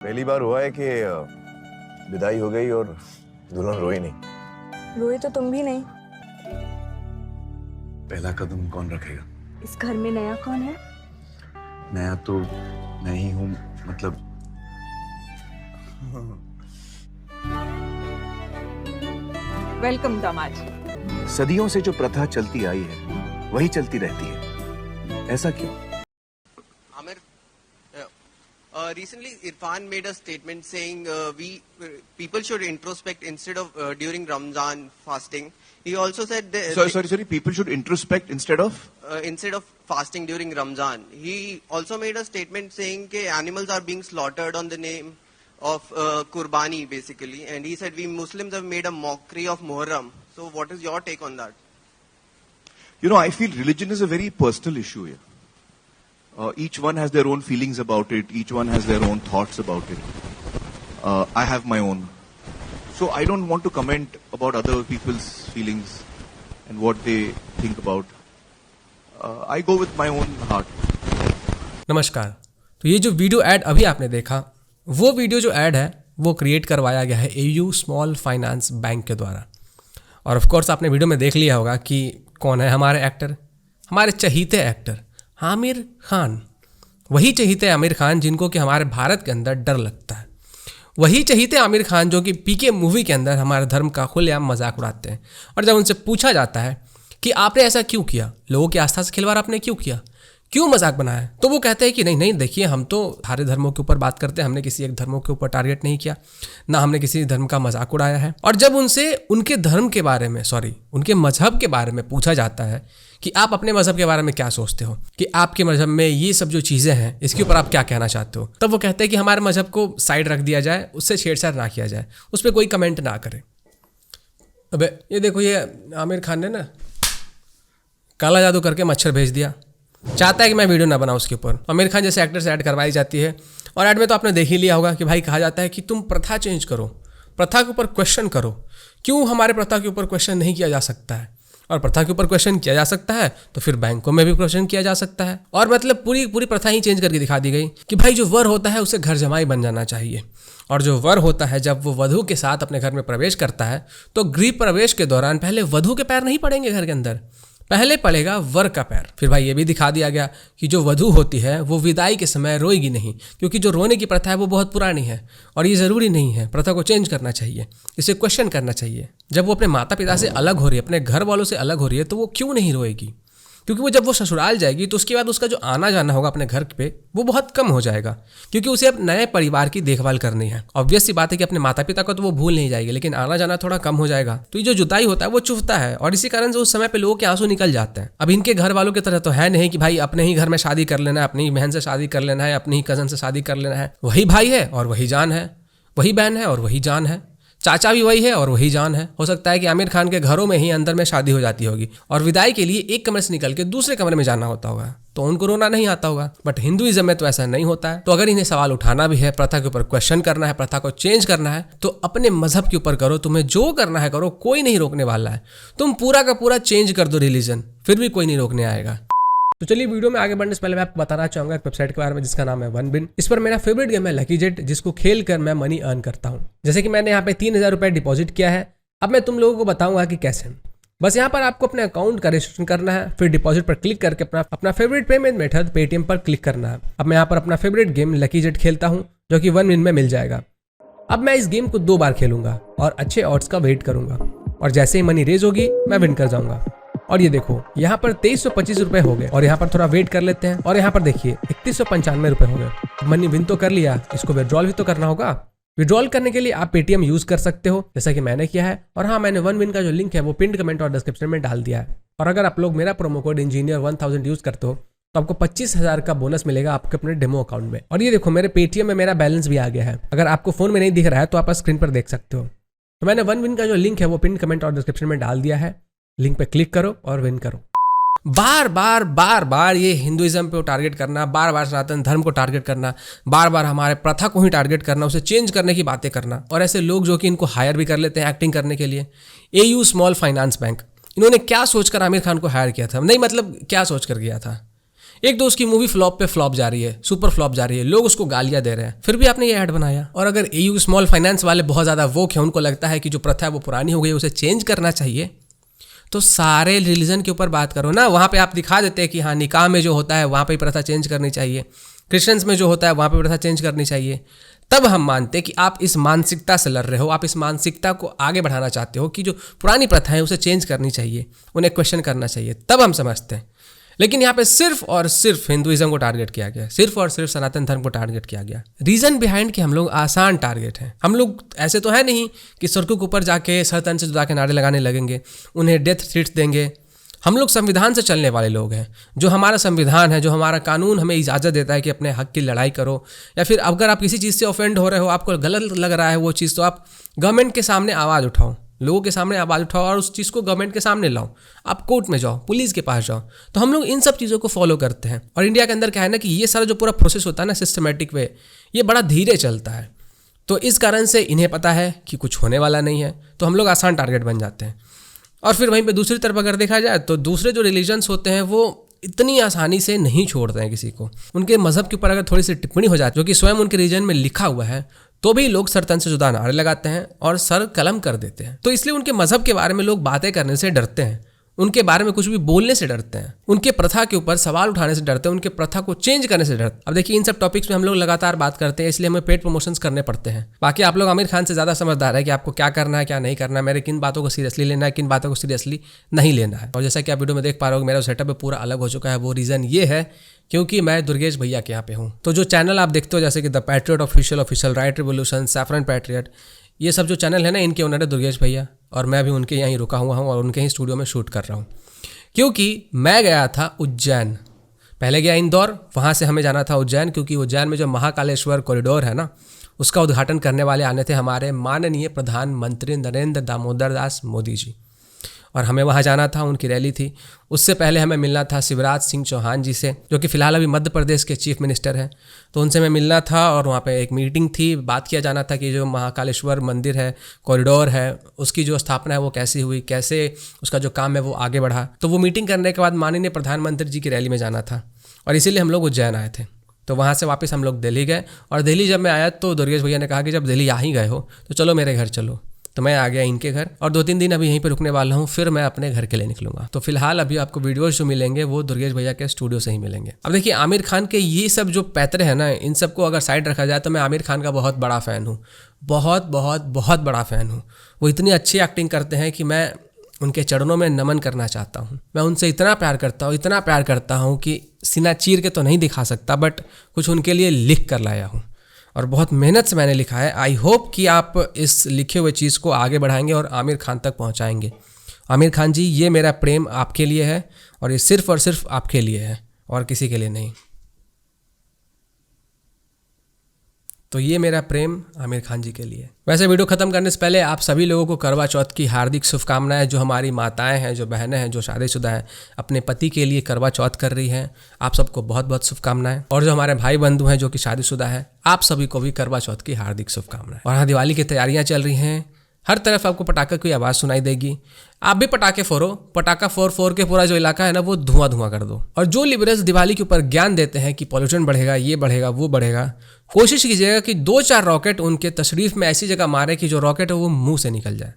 पहली बार हुआ है कि विदाई हो गई और दुल्हन रोई नहीं। रोए तो तुम भी नहीं। पहला कदम कौन रखेगा? इस घर में नया कौन है? नया तो मैं ही हूँ, मतलब वेलकम दामाद। सदियों से जो प्रथा चलती आई है वही चलती रहती है, ऐसा क्यों? Amir, recently Irfan made a statement saying people should introspect instead of during Ramzan fasting. He also said that Sorry. People should introspect instead of fasting during Ramzan. He also made a statement saying that animals are being slaughtered on the name of Qurbani basically, and he said we Muslims have made a mockery of Muharram. So what is your take on that? I feel religion is a very personal issue here. Each one has their own feelings about it. Each one has their own thoughts about it. I have my own. So I don't want to comment about other people's feelings and what they think about. I go with my own heart. नमस्कार। तो ये जो video add अभी आपने देखा, वो video जो add है वो क्रिएट करवाया गया है एयू स्मॉल फाइनेंस बैंक के द्वारा। और ऑफ कोर्स आपने वीडियो में देख लिया होगा कि कौन है हमारे एक्टर, हमारे चहीते एक्टर आमिर खान। वही चहीते आमिर खान जिनको कि हमारे भारत के अंदर डर लगता है। वही चहीते आमिर खान जो कि पीके मूवी के अंदर हमारे धर्म का खुलेआम मजाक उड़ाते हैं। और जब उनसे पूछा जाता है कि आपने ऐसा क्यों किया, लोगों की आस्था से खिलवाड़ आपने क्यों किया, क्यों मजाक बनाया, तो वो कहते हैं कि नहीं देखिए, हम तो सारे धर्मों के ऊपर बात करते हैं, हमने किसी एक धर्मों के ऊपर टारगेट नहीं किया, ना हमने किसी धर्म का मजाक उड़ाया है। और जब उनसे उनके धर्म के बारे में उनके मजहब के बारे में पूछा जाता है कि आप अपने मजहब के बारे में क्या सोचते हो, कि आपके मजहब में ये सब जो चीज़ें हैं इसके ऊपर आप क्या कहना चाहते हो, तब वो कहते हैं कि हमारे मजहब को साइड रख दिया जाए, उससे छेड़छाड़ ना किया जाए, उस पर कोई कमेंट ना करे। अबे ये देखो, ये आमिर खान ने ना काला जादू करके मच्छर भेज दिया, चाहता है कि मैं वीडियो ना बनाऊं उसके ऊपर। आमिर खान जैसे एक्टर से ऐड करवाई जाती है, और ऐड में तो आपने देख ही लिया होगा कि भाई कहा जाता है कि तुम प्रथा चेंज करो, प्रथा के ऊपर क्वेश्चन करो। क्यों हमारे प्रथा के ऊपर क्वेश्चन नहीं किया जा सकता है? और प्रथा के ऊपर क्वेश्चन किया जा सकता है तो फिर बैंकों में भी क्वेश्चन किया जा सकता है। और मतलब पूरी प्रथा ही चेंज करके दिखा दी गई कि भाई जो वर होता है उसे घर जमाई बन जाना चाहिए। और जो वर होता है जब वो वधू के साथ अपने घर में प्रवेश करता है तो गृह प्रवेश के दौरान पहले वधू के पैर नहीं पड़ेंगे घर के अंदर, पहले पड़ेगा वर का पैर। फिर भाई ये भी दिखा दिया गया कि जो वधू होती है वो विदाई के समय रोएगी नहीं, क्योंकि जो रोने की प्रथा है वो बहुत पुरानी है और ये ज़रूरी नहीं है। प्रथा को चेंज करना चाहिए, इसे क्वेश्चन करना चाहिए। जब वो अपने माता पिता से अलग हो रही है, अपने घर वालों से अलग हो रही है, तो वो क्यों नहीं रोएगी? क्योंकि वो जब वो ससुराल जाएगी तो उसके बाद उसका जो आना जाना होगा अपने घर पे वो बहुत कम हो जाएगा, क्योंकि उसे अब नए परिवार की देखभाल करनी है। ऑब्वियस सी बात है कि अपने माता पिता को तो वो भूल नहीं जाएगी, लेकिन आना जाना थोड़ा कम हो जाएगा। तो ये जो जुदाई होता है वो चुभता है, और इसी कारण से उस समय पे लोगों के आंसू निकल जाते हैं। अब इनके घर वालों की तरह तो है नहीं कि भाई अपने ही घर में शादी कर लेना है, अपनी ही बहन से शादी कर लेना है, अपनी ही कजन से शादी कर लेना है। वही भाई है और वही जान है, वही बहन है और वही जान है, चाचा भी वही है और वही जान है। हो सकता है कि आमिर खान के घरों में ही अंदर में शादी हो जाती होगी और विदाई के लिए एक कमरे से निकल के दूसरे कमरे में जाना होता होगा, तो उनको रोना नहीं आता होगा। बट हिंदुइज्म में तो ऐसा नहीं होता है। तो अगर इन्हें सवाल उठाना भी है, प्रथा के ऊपर क्वेश्चन करना है, प्रथा को चेंज करना है, तो अपने मजहब के ऊपर करो। तुम्हें जो करना है करो, कोई नहीं रोकने वाला है। तुम पूरा का पूरा चेंज कर दो रिलीजन, फिर भी कोई नहीं रोकने आएगा। तो चलिए वीडियो में आगे बढ़ने से पहले मैं आपको बताना चाहूंगा एक वेबसाइट के बारे में जिसका नाम है OneBin। इस पर मेरा फेवरेट गेम है लकी जेट, जिसको खेल कर मैं मनी अर्न करता हूँ। जैसे कि मैंने यहाँ पे 3000 रुपये डिपॉजिट किया है। अब मैं तुम लोगों को बताऊंगा कि कैसे। बस यहाँ पर आपको अपने अकाउंट का रजिस्ट्रेशन करना है, फिर डिपॉजिट पर क्लिक करके अपना फेवरेट पेमेंट मेथड पेटीएम पर क्लिक करना है। अब मैं यहाँ पर अपना फेवरेट गेम लकी जेट खेलता हूँ, जो कि OneBin में मिल जाएगा। अब मैं इस गेम को 2 बार खेलूंगा और अच्छे ऑड्स का वेट करूंगा, और जैसे ही मनी रेज होगी मैं विन कर जाऊंगा। और ये देखो यहाँ पर 2325 रुपये हो गए, और यहाँ पर थोड़ा वेट कर लेते हैं, और यहाँ पर देखिए 3195 रुपये हो गए। मनी विन तो कर लिया, इसको विड्रॉल भी तो करना होगा। विड्रॉल करने के लिए आप पेटीएम यूज कर सकते हो, जैसा कि मैंने किया है। और हाँ, मैंने OneBin का जो लिंक है वो पिन कमेंट और डिस्क्रिप्शन में डाल दिया है। और अगर आप लोग मेरा प्रोमो कोड इंजीनियर1000 यूज करते हो तो आपको 25,000 का बोनस मिलेगा आपके अपने डेमो अकाउंट में। और ये देखो मेरे पेटीएम में मेरा बैलेंस भी आ गया है। अगर आपको फोन में नहीं दिख रहा है तो आप स्क्रीन पर देख सकते हो। तो मैंने OneBin का जो लिंक है वो पिन कमेंट और डिस्क्रिप्शन में डाल दिया है। लिंक पे क्लिक करो और विन करो। बार बार ये हिंदुइज्म पे टारगेट करना, बार बार सनातन धर्म को टारगेट करना, बार बार हमारे प्रथा को ही टारगेट करना, उसे चेंज करने की बातें करना, और ऐसे लोग जो कि इनको हायर भी कर लेते हैं एक्टिंग करने के लिए। एयू स्मॉल फाइनेंस बैंक, इन्होंने क्या सोचकर आमिर खान को हायर किया था? नहीं मतलब क्या सोचकर किया था? एक तो उसकी मूवी फ्लॉप पे फ्लॉप जा रही है, सुपर फ्लॉप जा रही है, लोग उसको गालियां दे रहे हैं, फिर भी आपने ये ऐड बनाया। और अगर एयू स्मॉल फाइनेंस वाले बहुत ज़्यादा वोक है, उनको लगता है कि जो प्रथा है वो पुरानी हो गई, उसे चेंज करना चाहिए, तो सारे रिलीजन के ऊपर बात करो ना। वहाँ पे आप दिखा देते हैं कि हाँ निकाह में जो होता है वहाँ पे प्रथा चेंज करनी चाहिए, क्रिश्चियंस में जो होता है वहाँ पे प्रथा चेंज करनी चाहिए। तब हम मानते हैं कि आप इस मानसिकता से लड़ रहे हो, आप इस मानसिकता को आगे बढ़ाना चाहते हो कि जो पुरानी प्रथा है उसे चेंज करनी चाहिए, उन्हें क्वेश्चन करना चाहिए, तब हम समझते हैं। लेकिन यहाँ पे सिर्फ और सिर्फ हिंदुइज्म को टारगेट किया गया, सिर्फ और सिर्फ सनातन धर्म को टारगेट किया गया। रीजन बिहाइंड कि हम लोग आसान टारगेट हैं। हम लोग ऐसे तो है नहीं कि सड़कों के ऊपर जाके सर तन से जुदा के नारे लगाने लगेंगे, उन्हें डेथ थ्रेट्स देंगे। हम लोग संविधान से चलने वाले लोग हैं। जो हमारा संविधान है, जो हमारा कानून हमें इजाज़त देता है कि अपने हक की लड़ाई करो, या फिर अगर आप किसी चीज़ से ऑफेंड हो रहे हो, आपको गलत लग रहा है वो चीज़, तो आप गवर्नमेंट के सामने आवाज़ उठाओ, लोगों के सामने आवाज़ उठाओ और उस चीज़ को गवर्नमेंट के सामने लाओ। आप कोर्ट में जाओ, पुलिस के पास जाओ। तो हम लोग इन सब चीज़ों को फॉलो करते हैं। और इंडिया के अंदर क्या है ना कि ये सारा जो पूरा प्रोसेस होता है ना सिस्टमेटिक वे, ये बड़ा धीरे चलता है। तो इस कारण से इन्हें पता है कि कुछ होने वाला नहीं है, तो हम लोग आसान टारगेट बन जाते हैं। और फिर वहीं पे दूसरी तरफ अगर देखा जाए तो दूसरे जो रिलीजन्स होते हैं वो इतनी आसानी से नहीं छोड़ते हैं किसी को। उनके मज़हब के ऊपर अगर थोड़ी सी टिप्पणी हो जाए जो कि स्वयं उनके रीजन में लिखा हुआ है, तो भी लोग सर तन से जुदा नारे लगाते हैं और सर कलम कर देते हैं। तो इसलिए उनके मज़हब के बारे में लोग बातें करने से डरते हैं, उनके बारे में कुछ भी बोलने से डरते हैं, उनके प्रथा के ऊपर सवाल उठाने से डरते हैं, उनके प्रथा को चेंज करने से डरते हैं। अब देखिए इन सब टॉपिक्स में हम लोग लगातार बात करते हैं, इसलिए हमें पेड प्रमोशंस करने पड़ते हैं। बाकी आप लोग आमिर खान से ज़्यादा समझदार है कि आपको क्या करना है क्या नहीं करना है, मेरे किन बातों को सीरियसली लेना है, किन बातों को सीरियसली नहीं लेना है। और जैसा कि आप वीडियो में देख पा रहे हो मेरा सेटअप पूरा अलग हो चुका है। वो रीज़न ये है क्योंकि मैं दुर्गेश भैया के यहाँ पे हूँ। तो जो चैनल आप देखते हो जैसे कि the patriot official right revolution, saffron patriot, ये सब जो चैनल है ना, इनके ओनर है दुर्गेश भैया। और मैं भी उनके यहीं रुका हुआ हूँ और उनके ही स्टूडियो में शूट कर रहा हूँ। क्योंकि मैं गया था उज्जैन, पहले गया इंदौर, वहाँ से हमें जाना था उज्जैन, क्योंकि उज्जैन में जो महाकालेश्वर कॉरिडोर है ना, उसका उद्घाटन करने वाले आने थे हमारे माननीय प्रधानमंत्री नरेंद्र दामोदर दास मोदी जी। और हमें वहाँ जाना था, उनकी रैली थी। उससे पहले हमें मिलना था शिवराज सिंह चौहान जी से, जो कि फ़िलहाल अभी मध्य प्रदेश के चीफ मिनिस्टर हैं। तो उनसे मैं मिलना था और वहाँ पे एक मीटिंग थी, बात किया जाना था कि जो महाकालेश्वर मंदिर है, कॉरिडोर है, उसकी जो स्थापना है वो कैसी हुई, कैसे उसका जो काम है वो आगे बढ़ा। तो वो मीटिंग करने के बाद माननीय प्रधानमंत्री जी की रैली में जाना था और इसीलिए हम लोग उज्जैन आए थे। तो वहाँ से वापस हम लोग दिल्ली गए और दिल्ली जब मैं आया तो दुर्गेश भैया ने कहा कि जब दिल्ली आ ही गए हो तो चलो मेरे घर चलो। तो मैं आ गया इनके घर और 2-3 दिन अभी यहीं पे रुकने वाला हूँ, फिर मैं अपने घर के लिए निकलूंगा। तो फिलहाल अभी आपको वीडियोज जो मिलेंगे वो दुर्गेश भैया के स्टूडियो से ही मिलेंगे। अब देखिए आमिर खान के ये सब जो पैतरे हैं ना, इन सबको अगर साइड रखा जाए तो मैं आमिर खान का बहुत बड़ा फ़ैन हूँ, बहुत बहुत बहुत बड़ा फ़ैन हूँ। वो इतनी अच्छी एक्टिंग करते हैं कि मैं उनके चरणों में नमन करना चाहता हूँ। मैं उनसे इतना प्यार करता हूँ कि सीना चीर के तो नहीं दिखा सकता, बट कुछ उनके लिए लिख कर लाया हूँ और बहुत मेहनत से मैंने लिखा है। आई होप कि आप इस लिखे हुए चीज़ को आगे बढ़ाएंगे और आमिर खान तक पहुंचाएंगे। आमिर खान जी, ये मेरा प्रेम आपके लिए है और ये सिर्फ़ और सिर्फ आपके लिए है और किसी के लिए नहीं। तो ये मेरा प्रेम आमिर खान जी के लिए। वैसे वीडियो ख़त्म करने से पहले आप सभी लोगों को करवा चौथ की हार्दिक शुभकामनाएं। जो हमारी माताएं हैं, जो बहनें हैं, जो शादीशुदा हैं, अपने पति के लिए करवा चौथ कर रही हैं, आप सबको बहुत बहुत शुभकामनाएं। और जो हमारे भाई बंधु हैं जो कि शादीशुदा हैं, आप सभी को भी करवा चौथ की हार्दिक शुभकामनाएं। और हाँ, दिवाली की तैयारियाँ चल रही हैं, हर तरफ आपको पटाखे की आवाज़ सुनाई देगी। आप भी पटाखे फोड़ो, पटाखा फोड़ के पूरा जो इलाका है ना वो धुआं कर दो। और जो लिबरल्स दिवाली के ऊपर ज्ञान देते हैं कि पॉल्यूशन बढ़ेगा, ये बढ़ेगा, वो बढ़ेगा, कोशिश कीजिएगा कि 2-4 रॉकेट उनके तशरीफ में ऐसी जगह मारे कि जो रॉकेट है वो मुंह से निकल जाए।